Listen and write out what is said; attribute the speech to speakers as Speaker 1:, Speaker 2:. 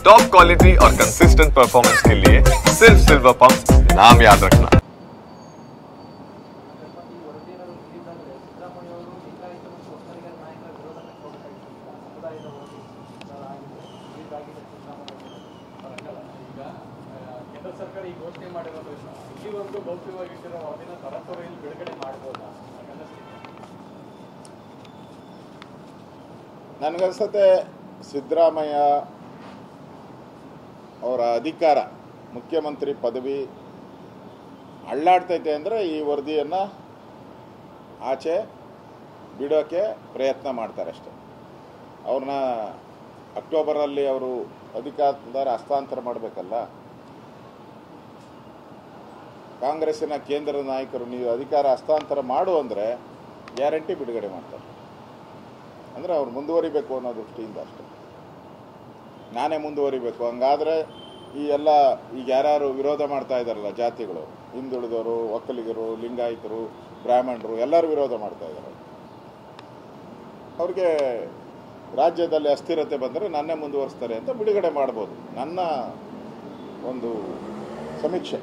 Speaker 1: Top quality और consistent performance के लिए सिर्फ सिल्वर पंप नाम याद रखना।
Speaker 2: ಸರ್ಕಾರ ಈ ಘೋಷಣೆ ಮಾಡಿರೋದು ಇಲ್ಲಿವರೆಗೂ ಗೌಪ್ಯವಾಗಿಟ್ಟಿರೋ ವರದಿನ ತರಾತುರಿಯಲ್ಲಿ ಬಿಡುಗಡೆ ಮಾಡಬಹುದಾ?
Speaker 3: ನನಗನ್ಸುತ್ತೆ ಸಿದ್ದರಾಮಯ್ಯ ಅವರ ಅಧಿಕಾರ ಮುಖ್ಯಮಂತ್ರಿ ಪದವಿ ಅಳ್ಳಾಡ್ತೈತೆ ಅಂದರೆ ಈ ವರದಿಯನ್ನು ಆಚೆ ಬಿಡೋಕ್ಕೆ ಪ್ರಯತ್ನ ಮಾಡ್ತಾರೆ ಅಷ್ಟೆ. ಅವ್ರನ್ನ ಅಕ್ಟೋಬರಲ್ಲಿ ಅವರು ಅಧಿಕಾರ ಹಸ್ತಾಂತರ ಮಾಡಬೇಕಲ್ಲ. ಕಾಂಗ್ರೆಸ್ಸಿನ ಕೇಂದ್ರದ ನಾಯಕರು ನೀವು ಅಧಿಕಾರ ಹಸ್ತಾಂತರ ಮಾಡು ಅಂದರೆ ಗ್ಯಾರಂಟಿ ಬಿಡುಗಡೆ ಮಾಡ್ತಾರೆ. ಅಂದರೆ ಅವ್ರು ಮುಂದುವರಿಬೇಕು ಅನ್ನೋ ದೃಷ್ಟಿಯಿಂದ ಅಷ್ಟೆ. ನಾನೇ ಮುಂದುವರಿಬೇಕು ಹಂಗಾದರೆ ಈ ಎಲ್ಲ ಈಗ ಯಾರು ವಿರೋಧ ಮಾಡ್ತಾ ಇದ್ದಾರಲ್ಲ, ಜಾತಿಗಳು, ಹಿಂದುಳಿದವರು, ಒಕ್ಕಲಿಗರು, ಲಿಂಗಾಯತರು, ಬ್ರಾಹ್ಮಣರು ಎಲ್ಲರೂ ವಿರೋಧ ಮಾಡ್ತಾ ಇದ್ದಾರೆ. ಅವ್ರಿಗೆ ರಾಜ್ಯದಲ್ಲಿ ಅಸ್ಥಿರತೆ ಬಂದರೆ ನನ್ನೇ ಮುಂದುವರಿಸ್ತಾರೆ ಅಂತ ಬಿಡುಗಡೆ ಮಾಡ್ಬೋದು, ನನ್ನ ಒಂದು ಸಮೀಕ್ಷೆ.